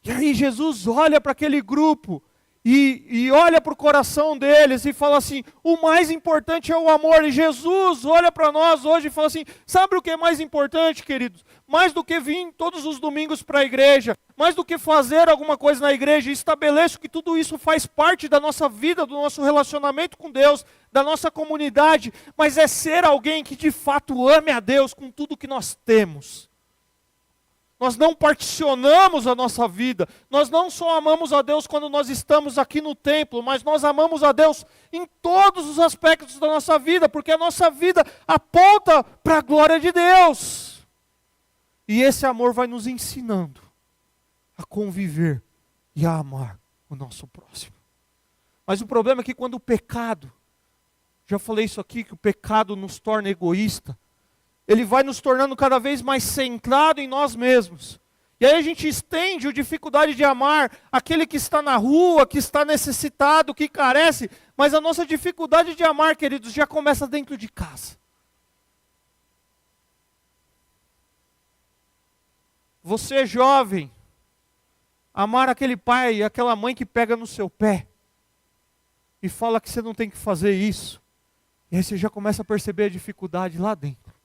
E aí Jesus olha para aquele grupo e olha para o coração deles e fala assim, o mais importante é o amor. E Jesus olha para nós hoje e fala assim, sabe o que é mais importante, queridos? Mais do que vir todos os domingos para a igreja, mais do que fazer alguma coisa na igreja, estabeleço que tudo isso faz parte da nossa vida, do nosso relacionamento com Deus, da nossa comunidade, mas é ser alguém que de fato ame a Deus com tudo que nós temos. Nós não particionamos a nossa vida, nós não só amamos a Deus quando nós estamos aqui no templo, mas nós amamos a Deus em todos os aspectos da nossa vida, porque a nossa vida aponta para a glória de Deus. E esse amor vai nos ensinando a conviver e a amar o nosso próximo. Mas o problema é que quando o pecado, já falei isso aqui, que o pecado nos torna egoísta, ele vai nos tornando cada vez mais centrado em nós mesmos. E aí a gente estende a dificuldade de amar aquele que está na rua, que está necessitado, que carece. Mas a nossa dificuldade de amar, queridos, já começa dentro de casa. Você jovem, amar aquele pai e aquela mãe que pega no seu pé e fala que você não tem que fazer isso. E aí você já começa a perceber a dificuldade lá dentro.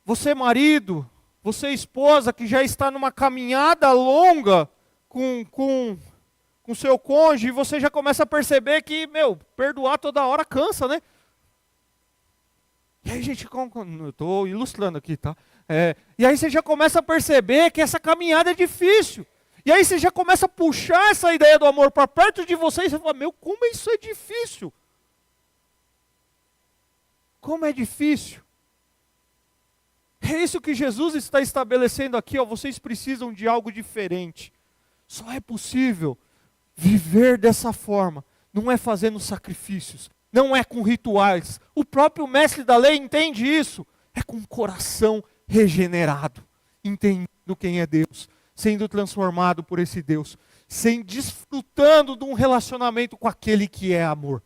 Você marido, você esposa que já está numa caminhada longa com seu cônjuge, e você já começa a perceber que, perdoar toda hora cansa, né? E aí gente, eu estou ilustrando aqui, tá? E aí você já começa a perceber que essa caminhada é difícil. E aí você já começa a puxar essa ideia do amor para perto de você, e você fala, como isso é difícil? Como é difícil? É isso que Jesus está estabelecendo aqui, vocês precisam de algo diferente. Só é possível viver dessa forma, não é fazendo sacrifícios, não é com rituais. O próprio mestre da lei entende isso, é com o coração regenerado, entendendo quem é Deus, sendo transformado por esse Deus, desfrutando de um relacionamento com aquele que é amor.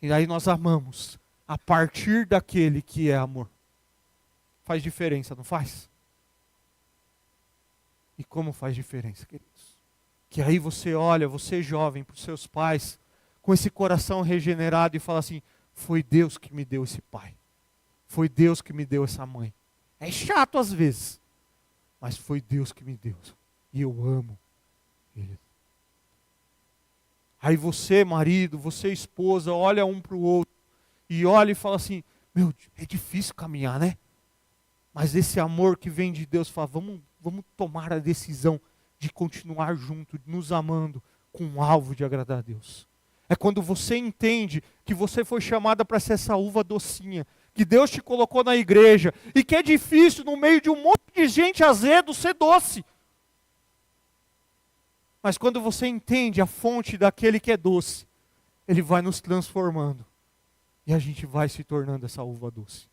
E aí nós amamos a partir daquele que é amor. Faz diferença, não faz? E como faz diferença, queridos? Que aí você olha, você jovem, para os seus pais, com esse coração regenerado e fala assim, foi Deus que me deu esse pai. Foi Deus que me deu essa mãe. É chato às vezes, mas foi Deus que me deu. E eu amo ele. Aí você, marido, você, esposa, olha um para o outro, e olha e fala assim, é difícil caminhar, né? Mas esse amor que vem de Deus, fala, vamos tomar a decisão de continuar junto, nos amando, com um alvo de agradar a Deus. É quando você entende que você foi chamada para ser essa uva docinha, que Deus te colocou na igreja, e que é difícil, no meio de um monte de gente azedo, ser doce. Mas quando você entende a fonte daquele que é doce, ele vai nos transformando. E a gente vai se tornando essa uva doce.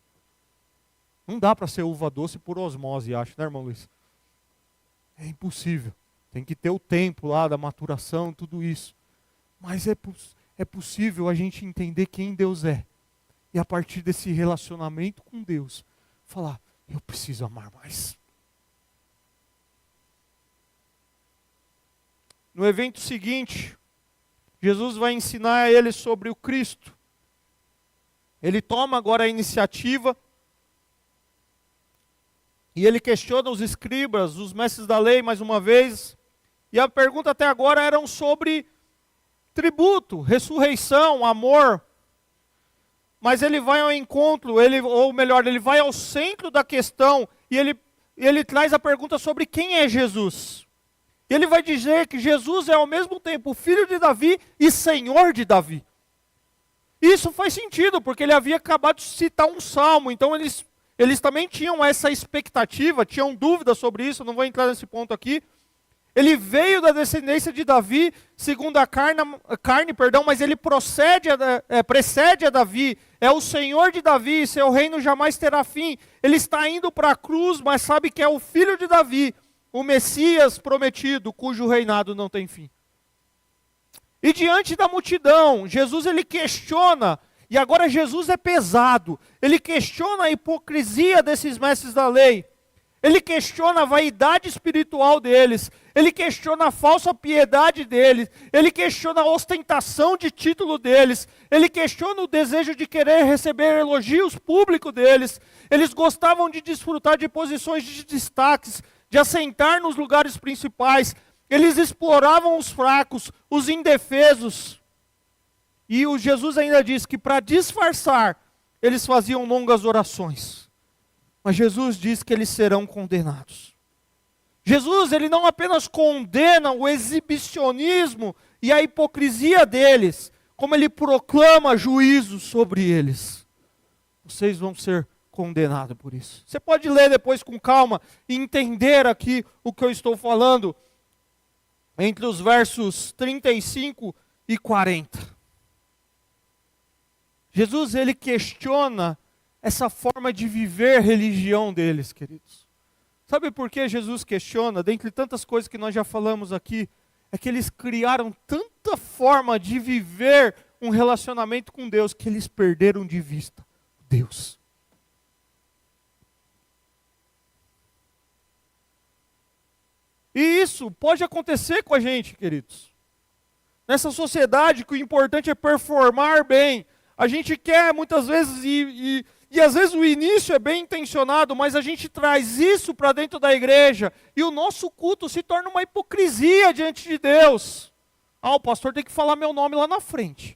Não dá para ser uva doce por osmose, acho, né, irmão Luiz? É impossível. Tem que ter o tempo lá da maturação, tudo isso. Mas é possível a gente entender quem Deus é. E a partir desse relacionamento com Deus, falar, eu preciso amar mais. No evento seguinte, Jesus vai ensinar a eles sobre o Cristo. Ele toma agora a iniciativa e ele questiona os escribas, os mestres da lei mais uma vez. E a pergunta até agora eram sobre tributo, ressurreição, amor. Mas ele vai ao encontro, ele vai ao centro da questão e ele traz a pergunta sobre quem é Jesus. E ele vai dizer que Jesus é ao mesmo tempo filho de Davi e Senhor de Davi. Isso faz sentido, porque ele havia acabado de citar um salmo, então eles também tinham essa expectativa, tinham dúvidas sobre isso, não vou entrar nesse ponto aqui. Ele veio da descendência de Davi, segundo a carne, mas ele precede a Davi, é o Senhor de Davi, seu reino jamais terá fim. Ele está indo para a cruz, mas sabe que é o filho de Davi, o Messias prometido, cujo reinado não tem fim. E diante da multidão, Jesus ele questiona, e agora Jesus é pesado, ele questiona a hipocrisia desses mestres da lei. Ele questiona a vaidade espiritual deles, ele questiona a falsa piedade deles, ele questiona a ostentação de título deles, ele questiona o desejo de querer receber elogios públicos deles. Eles gostavam de desfrutar de posições de destaques, de assentar nos lugares principais, eles exploravam os fracos, os indefesos. E o Jesus ainda diz que para disfarçar, eles faziam longas orações. Mas Jesus diz que eles serão condenados. Jesus, ele não apenas condena o exibicionismo e a hipocrisia deles, como ele proclama juízo sobre eles. Vocês vão ser condenados por isso. Você pode ler depois com calma e entender aqui o que eu estou falando, entre os versos 35 e 40. Jesus, ele questiona essa forma de viver religião deles, queridos. Sabe por que Jesus questiona? Dentre tantas coisas que nós já falamos aqui, é que eles criaram tanta forma de viver um relacionamento com Deus, que eles perderam de vista Deus. E isso pode acontecer com a gente, queridos. Nessa sociedade que o importante é performar bem, a gente quer muitas vezes e às vezes o início é bem intencionado, mas a gente traz isso para dentro da igreja e o nosso culto se torna uma hipocrisia diante de Deus. Ah, o pastor tem que falar meu nome lá na frente.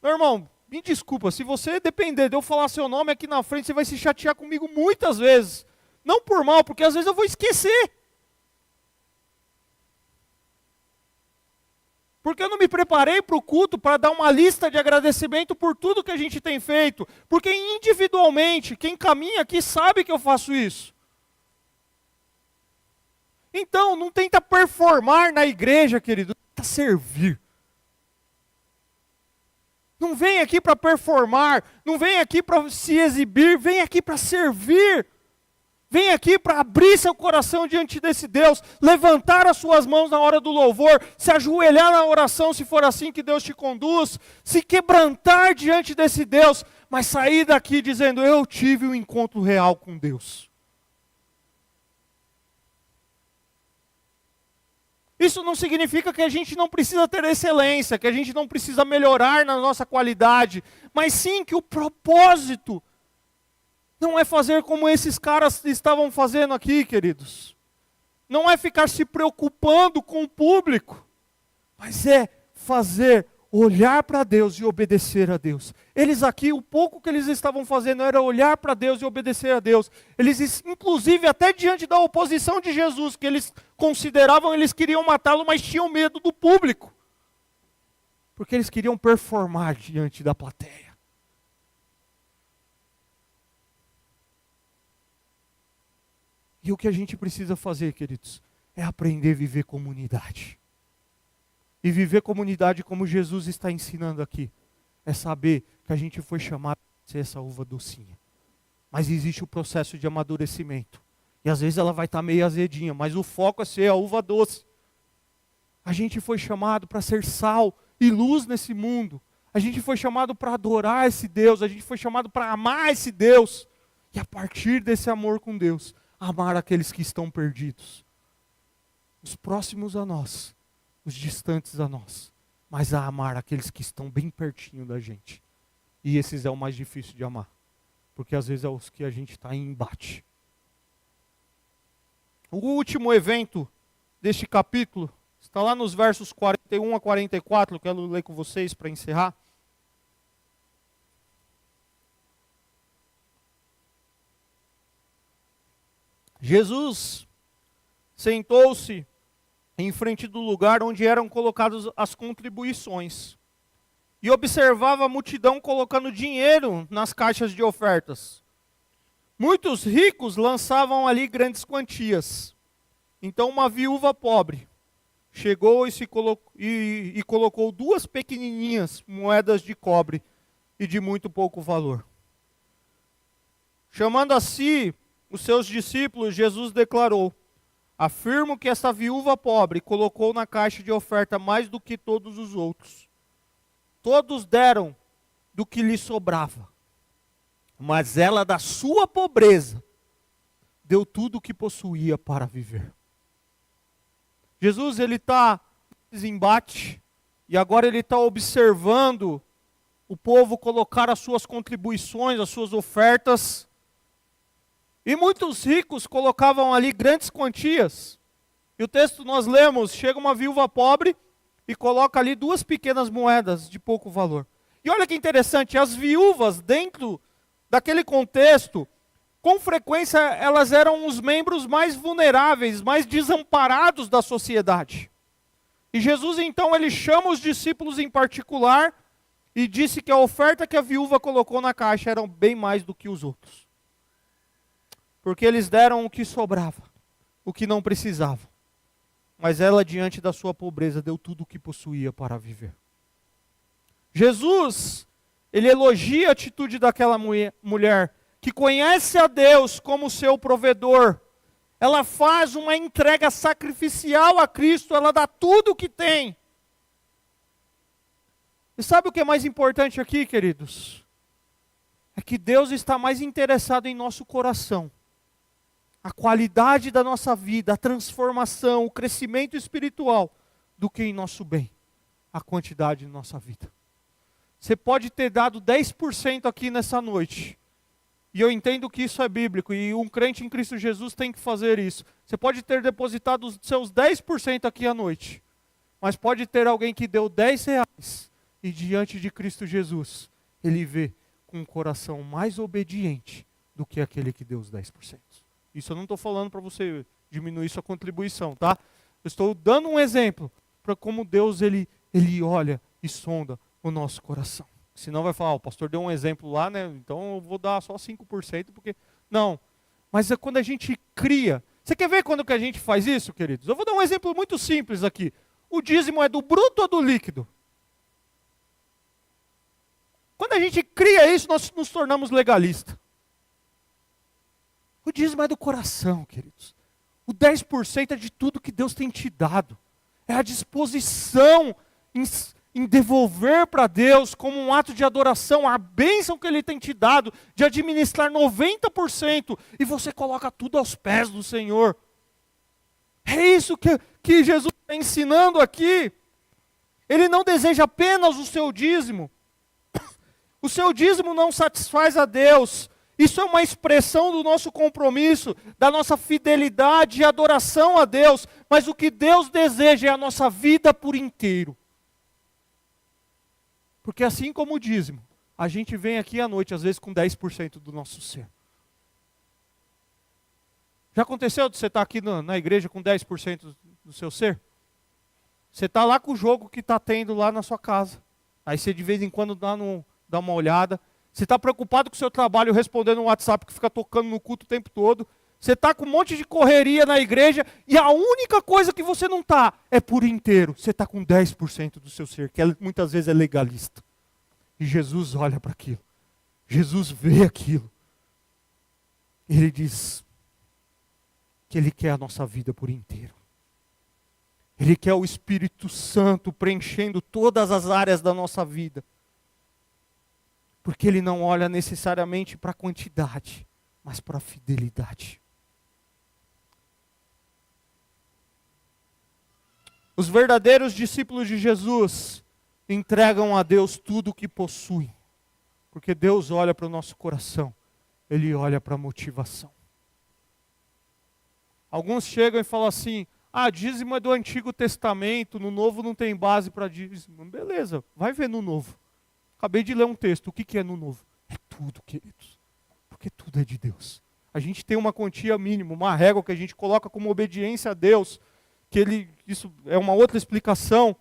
Meu irmão, me desculpa, se você depender de eu falar seu nome aqui na frente, você vai se chatear comigo muitas vezes. Não por mal, porque às vezes eu vou esquecer. Porque eu não me preparei para o culto para dar uma lista de agradecimento por tudo que a gente tem feito. Porque individualmente, quem caminha aqui sabe que eu faço isso. Então, não tenta performar na igreja, querido, tenta servir. Não vem aqui para performar, não vem aqui para se exibir, vem aqui para servir. Vem aqui para abrir seu coração diante desse Deus, levantar as suas mãos na hora do louvor, se ajoelhar na oração, se for assim que Deus te conduz, se quebrantar diante desse Deus, mas sair daqui dizendo, eu tive um encontro real com Deus. Isso não significa que a gente não precisa ter excelência, que a gente não precisa melhorar na nossa qualidade, mas sim que o propósito não é fazer como esses caras estavam fazendo aqui, queridos. Não é ficar se preocupando com o público, mas é fazer, olhar para Deus e obedecer a Deus. Eles aqui, o pouco que eles estavam fazendo era olhar para Deus e obedecer a Deus. Eles, inclusive, até diante da oposição de Jesus, que eles consideravam, eles queriam matá-lo, mas tinham medo do público. Porque eles queriam performar diante da plateia. E o que a gente precisa fazer, queridos, é aprender a viver comunidade. E viver comunidade como Jesus está ensinando aqui, é saber que a gente foi chamado para ser essa uva docinha. Mas existe o processo de amadurecimento. E às vezes ela vai estar meio azedinha, mas o foco é ser a uva doce. A gente foi chamado para ser sal e luz nesse mundo. A gente foi chamado para adorar esse Deus, a gente foi chamado para amar esse Deus. E a partir desse amor com Deus, amar aqueles que estão perdidos. Os próximos a nós, os distantes a nós. Mas a amar aqueles que estão bem pertinho da gente. E esses é o mais difícil de amar. Porque às vezes é os que a gente está em embate. O último evento deste capítulo está lá nos versos 41 a 44. Eu quero ler com vocês para encerrar. Jesus sentou-se em frente do lugar onde eram colocadas as contribuições e observava a multidão colocando dinheiro nas caixas de ofertas. Muitos ricos lançavam ali grandes quantias. Então uma viúva pobre chegou e colocou 2 pequenininhas moedas de cobre e de muito pouco valor. Chamando a si os seus discípulos, Jesus declarou: afirmo que essa viúva pobre colocou na caixa de oferta mais do que todos os outros. Todos deram do que lhe sobrava, mas ela, da sua pobreza, deu tudo o que possuía para viver. Jesus, ele está em embate, e agora ele está observando o povo colocar as suas contribuições, as suas ofertas, e muitos ricos colocavam ali grandes quantias. E o texto nós lemos, chega uma viúva pobre e coloca ali 2 pequenas moedas de pouco valor. E olha que interessante, as viúvas dentro daquele contexto, com frequência elas eram os membros mais vulneráveis, mais desamparados da sociedade. E Jesus então ele chama os discípulos em particular e disse que a oferta que a viúva colocou na caixa era bem mais do que os outros. Porque eles deram o que sobrava, o que não precisava. Mas ela, diante da sua pobreza, deu tudo o que possuía para viver. Jesus, ele elogia a atitude daquela mulher, que conhece a Deus como seu provedor. Ela faz uma entrega sacrificial a Cristo, ela dá tudo o que tem. E sabe o que é mais importante aqui, queridos? É que Deus está mais interessado em nosso coração. A qualidade da nossa vida, a transformação, o crescimento espiritual, do que em nosso bem, a quantidade de nossa vida. Você pode ter dado 10% aqui nessa noite, e eu entendo que isso é bíblico, e um crente em Cristo Jesus tem que fazer isso. Você pode ter depositado os seus 10% aqui à noite, mas pode ter alguém que deu R$10, e diante de Cristo Jesus, ele vê com um coração mais obediente do que aquele que deu os 10%. Isso eu não estou falando para você diminuir sua contribuição, tá? Eu estou dando um exemplo para como Deus ele olha e sonda o nosso coração. Senão vai falar, o pastor deu um exemplo lá, né? Então eu vou dar só 5%, porque... Não, mas é quando a gente cria. Você quer ver quando que a gente faz isso, queridos? Eu vou dar um exemplo muito simples aqui. O dízimo é do bruto ou do líquido? Quando a gente cria isso, nós nos tornamos legalistas. O dízimo é do coração, queridos. O 10% é de tudo que Deus tem te dado. É a disposição em devolver para Deus como um ato de adoração a bênção que Ele tem te dado, de administrar 90%, e você coloca tudo aos pés do Senhor. É isso que Jesus está ensinando aqui. Ele não deseja apenas o seu dízimo. O seu dízimo não satisfaz a Deus. Isso é uma expressão do nosso compromisso, da nossa fidelidade e adoração a Deus. Mas o que Deus deseja é a nossa vida por inteiro. Porque assim como o dízimo, a gente vem aqui à noite, às vezes com 10% do nosso ser. Já aconteceu de você estar aqui na igreja com 10% do seu ser? Você está lá com o jogo que está tendo lá na sua casa. Aí você de vez em quando dá uma olhada. Você está preocupado com o seu trabalho, respondendo um WhatsApp que fica tocando no culto o tempo todo. Você está com um monte de correria na igreja e a única coisa que você não está é por inteiro. Você está com 10% do seu ser, que muitas vezes é legalista. E Jesus olha para aquilo. Jesus vê aquilo. Ele diz que Ele quer a nossa vida por inteiro. Ele quer o Espírito Santo preenchendo todas as áreas da nossa vida. Porque Ele não olha necessariamente para a quantidade, mas para a fidelidade. Os verdadeiros discípulos de Jesus entregam a Deus tudo o que possuem. Porque Deus olha para o nosso coração, Ele olha para a motivação. Alguns chegam e falam assim, dízimo é do Antigo Testamento, no Novo não tem base para dízimo. Beleza, vai ver no Novo. Acabei de ler um texto. O que é no Novo? É tudo, queridos. Porque tudo é de Deus. A gente tem uma quantia mínima, uma régua que a gente coloca como obediência a Deus. Isso é uma outra explicação.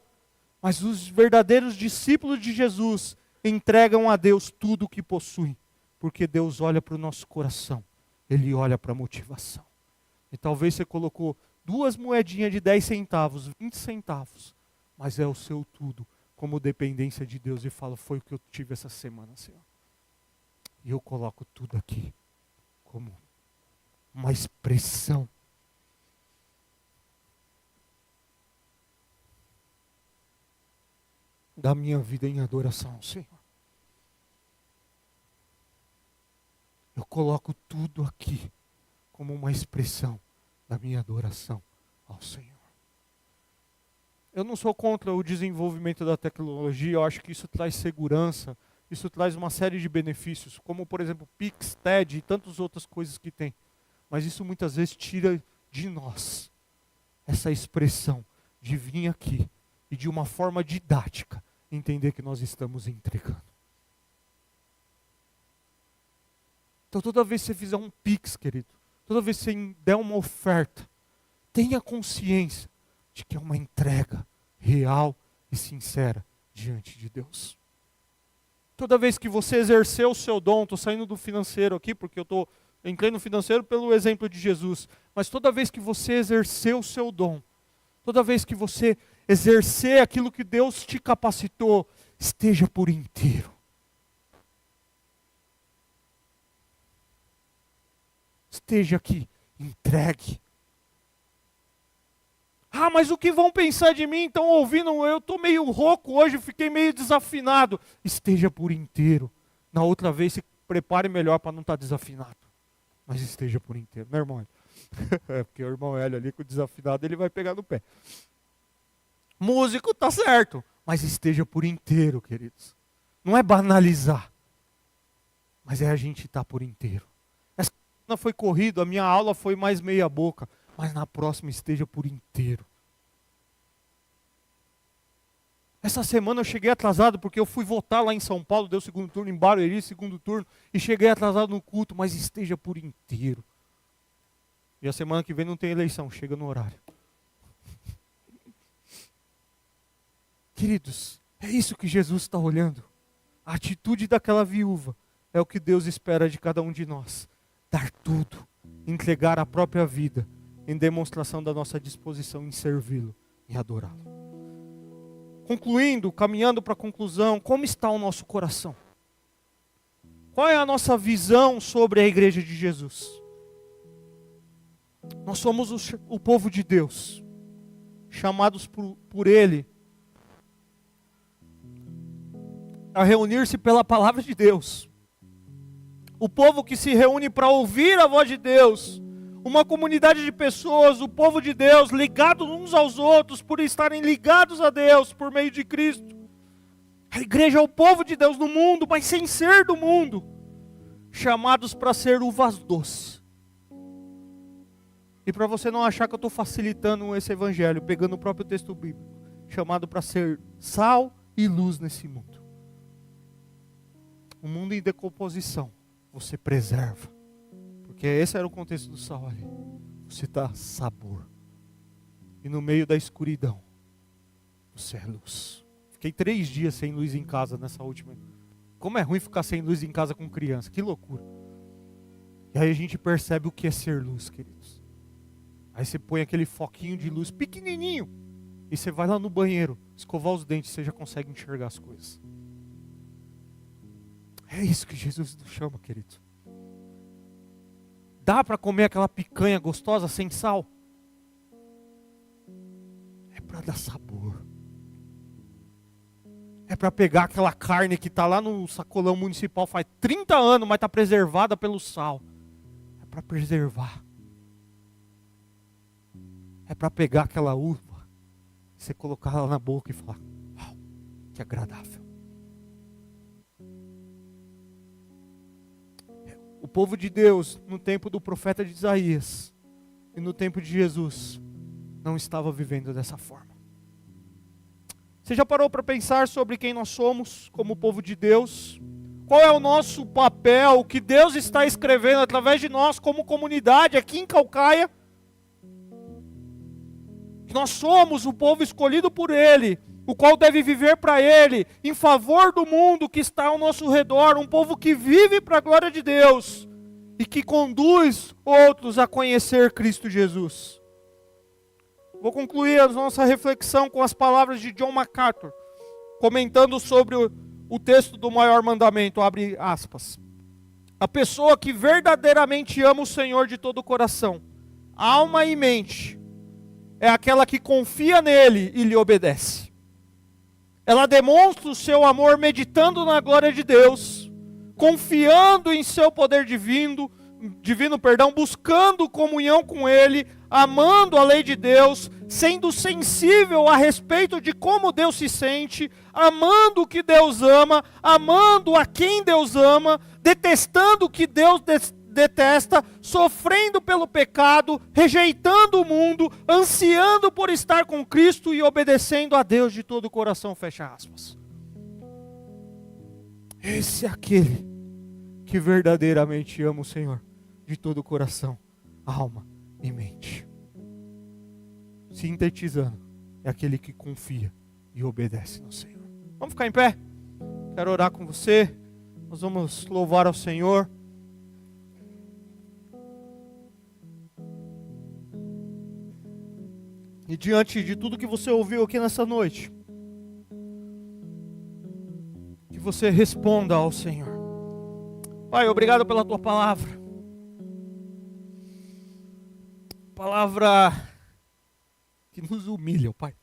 Mas os verdadeiros discípulos de Jesus entregam a Deus tudo o que possuem. Porque Deus olha para o nosso coração. Ele olha para a motivação. E talvez você colocou 2 moedinhas de 10 centavos, 20 centavos, mas é o seu tudo, como dependência de Deus. E fala, foi o que eu tive essa semana, Senhor. E eu coloco tudo aqui, como uma expressão da minha vida em adoração, Senhor. Eu coloco tudo aqui como uma expressão da minha adoração ao Senhor. Eu não sou contra o desenvolvimento da tecnologia, eu acho que isso traz segurança, isso traz uma série de benefícios, como por exemplo Pix, TED e tantas outras coisas que tem. Mas isso muitas vezes tira de nós essa expressão de vir aqui e de uma forma didática entender que nós estamos entregando. Então toda vez que você fizer um Pix, querido, toda vez que você der uma oferta, tenha consciência de que é uma entrega real e sincera diante de Deus. Toda vez que você exercer o seu dom, estou saindo do financeiro aqui, porque entrei no financeiro pelo exemplo de Jesus, mas toda vez que você exercer o seu dom, toda vez que você exercer aquilo que Deus te capacitou, esteja por inteiro. Esteja aqui, entregue. Ah, mas o que vão pensar de mim? Estão ouvindo, eu estou meio rouco hoje, fiquei meio desafinado. Esteja por inteiro. Na outra vez, se prepare melhor para não estar desafinado. Mas esteja por inteiro, né, irmão? É, porque o irmão Hélio ali com o desafinado, ele vai pegar no pé. Músico, tá certo, mas esteja por inteiro, queridos. Não é banalizar, mas é a gente estar por inteiro. Essa semana foi corrido, a minha aula foi mais meia boca, mas na próxima esteja por inteiro. Essa semana eu cheguei atrasado porque eu fui votar lá em São Paulo, deu segundo turno, em Barueri, segundo turno, e cheguei atrasado no culto, mas esteja por inteiro. E a semana que vem não tem eleição, chega no horário. Queridos, é isso que Jesus está olhando. A atitude daquela viúva é o que Deus espera de cada um de nós. Dar tudo, entregar a própria vida, em demonstração da nossa disposição em servi-lo e adorá-lo. Concluindo, caminhando para a conclusão, como está o nosso coração? Qual é a nossa visão sobre a igreja de Jesus? Nós somos o povo de Deus, chamados por Ele a reunir-se pela palavra de Deus. O povo que se reúne para ouvir a voz de Deus. Uma comunidade de pessoas, o povo de Deus, ligados uns aos outros, por estarem ligados a Deus por meio de Cristo. A igreja é o povo de Deus no mundo, mas sem ser do mundo. Chamados para ser uvas doces. E para você não achar que eu estou facilitando esse evangelho, pegando o próprio texto bíblico. Chamado para ser sal e luz nesse mundo. Um mundo em decomposição, você preserva. Porque esse era o contexto do sal ali. Você dá sabor. E no meio da escuridão, você é luz. Fiquei 3 dias sem luz em casa nessa última. Como é ruim ficar sem luz em casa com criança. Que loucura. E aí a gente percebe o que é ser luz, queridos. Aí você põe aquele foquinho de luz pequenininho. E você vai lá no banheiro, escovar os dentes, você já consegue enxergar as coisas. É isso que Jesus nos chama, querido. Dá para comer aquela picanha gostosa sem sal? É para dar sabor. É para pegar aquela carne que está lá no sacolão municipal faz 30 anos, mas está preservada pelo sal. É para preservar. É para pegar aquela uva, você colocar ela na boca e falar, uau, que agradável. O povo de Deus, no tempo do profeta de Isaías e no tempo de Jesus, não estava vivendo dessa forma. Você já parou para pensar sobre quem nós somos como povo de Deus? Qual é o nosso papel, o que Deus está escrevendo através de nós como comunidade aqui em Caucaia? Nós somos o povo escolhido por Ele, o qual deve viver para Ele, em favor do mundo que está ao nosso redor, um povo que vive para a glória de Deus. e que conduz outros a conhecer Cristo Jesus. Vou concluir a nossa reflexão com as palavras de John MacArthur, comentando sobre o texto do maior mandamento, abre aspas. A pessoa que verdadeiramente ama o Senhor de todo o coração, alma e mente, é aquela que confia nele e lhe obedece. Ela demonstra o seu amor meditando na glória de Deus, confiando em seu poder divino, buscando comunhão com Ele, amando a lei de Deus, sendo sensível a respeito de como Deus se sente, amando o que Deus ama, amando a quem Deus ama, detestando o que Deus detesta, sofrendo pelo pecado, rejeitando o mundo, ansiando por estar com Cristo e obedecendo a Deus de todo o coração, fecha aspas. Esse é aquele que verdadeiramente ama o Senhor de todo o coração, alma e mente. Sintetizando, é aquele que confia e obedece no Senhor. Vamos ficar em pé? Quero orar com você. Nós vamos louvar ao Senhor. E diante de tudo que você ouviu aqui nessa noite, que você responda ao Senhor. Pai, obrigado pela Tua palavra. Palavra que nos humilha, Pai.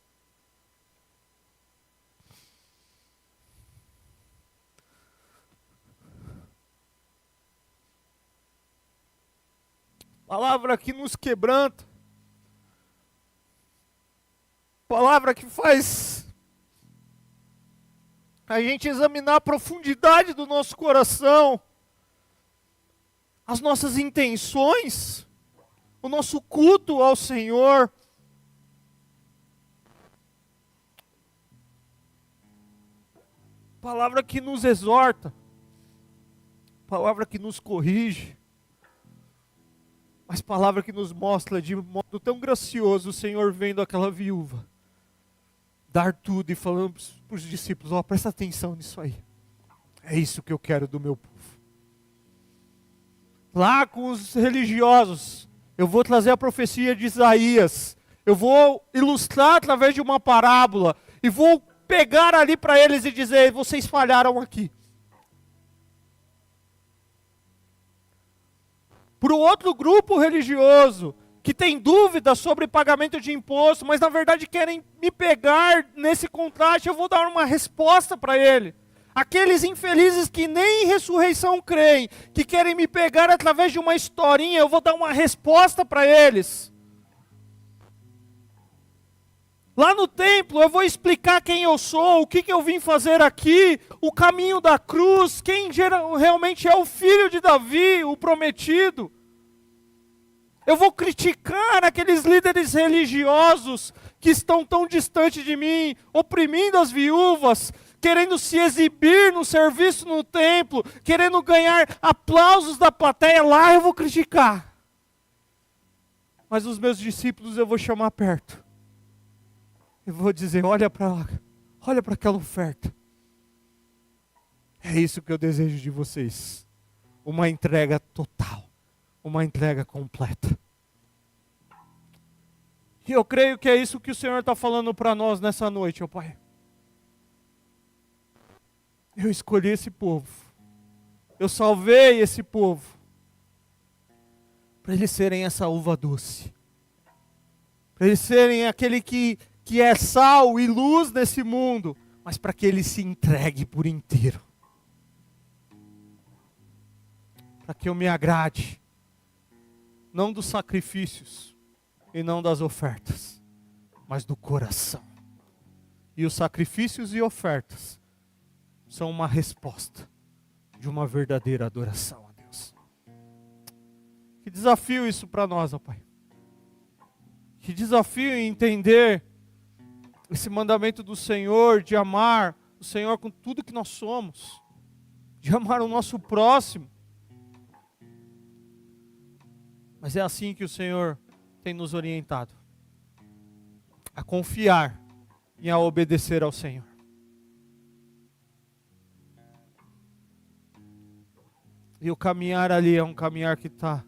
Palavra que nos quebranta. Palavra que faz a gente examinar a profundidade do nosso coração, as nossas intenções, o nosso culto ao Senhor. Palavra que nos exorta, palavra que nos corrige, mas palavra que nos mostra de modo tão gracioso o Senhor vendo aquela viúva dar tudo e falando para os discípulos, ó, presta atenção nisso aí. É isso que eu quero do meu povo. Lá com os religiosos, eu vou trazer a profecia de Isaías, eu vou ilustrar através de uma parábola, e vou pegar ali para eles e dizer, vocês falharam aqui. Para o outro grupo religioso, que tem dúvidas sobre pagamento de imposto, mas na verdade querem me pegar nesse contraste, eu vou dar uma resposta para ele. Aqueles infelizes que nem em ressurreição creem, que querem me pegar através de uma historinha, eu vou dar uma resposta para eles. Lá no templo eu vou explicar quem eu sou, o que eu vim fazer aqui, o caminho da cruz, quem realmente é o filho de Davi, o prometido. Eu vou criticar aqueles líderes religiosos que estão tão distantes de mim, oprimindo as viúvas, querendo se exibir no serviço no templo, querendo ganhar aplausos da plateia. Lá eu vou criticar. Mas os meus discípulos eu vou chamar perto. Eu vou dizer, olha para lá, olha para aquela oferta. É isso que eu desejo de vocês. Uma entrega total. Uma entrega completa. E eu creio que é isso que o Senhor está falando para nós nessa noite, ó Pai. Eu escolhi esse povo. Eu salvei esse povo. Para eles serem essa uva doce. Para eles serem aquele que é sal e luz nesse mundo. Mas para que ele se entregue por inteiro. Para que eu me agrade. Não dos sacrifícios e não das ofertas, mas do coração. E os sacrifícios e ofertas são uma resposta de uma verdadeira adoração a Deus. Que desafio isso para nós, ó Pai. Que desafio em entender esse mandamento do Senhor de amar o Senhor com tudo que nós somos, de amar o nosso próximo. Mas é assim que o Senhor tem nos orientado. A confiar e a obedecer ao Senhor. E o caminhar ali é um caminhar que está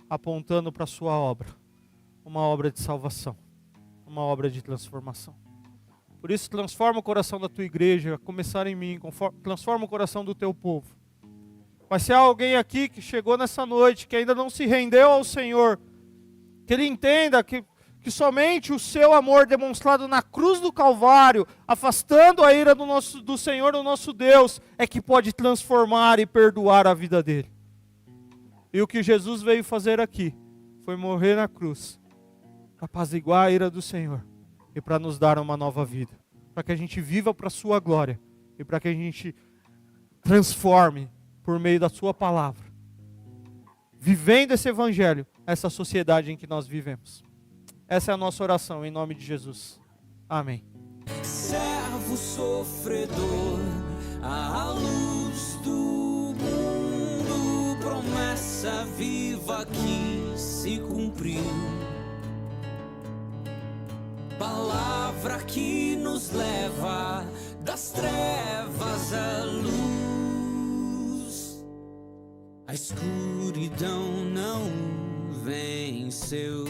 apontando para a sua obra. Uma obra de salvação. Uma obra de transformação. Por isso, transforma o coração da tua igreja, a começar em mim. Transforma o coração do teu povo. Mas se há alguém aqui que chegou nessa noite, que ainda não se rendeu ao Senhor, que ele entenda que somente o seu amor demonstrado na cruz do Calvário, afastando a ira do Senhor, o nosso Deus, é que pode transformar e perdoar a vida dele. E o que Jesus veio fazer aqui, foi morrer na cruz, para apaziguar a ira do Senhor, e para nos dar uma nova vida, para que a gente viva para a sua glória, e para que a gente transforme, por meio da sua palavra, vivendo esse evangelho, essa sociedade em que nós vivemos. Essa é a nossa oração, em nome de Jesus. Amém. Servo sofredor, a luz do mundo, promessa viva que se cumpriu. Palavra que nos leva das trevas à luz. A escuridão não venceu.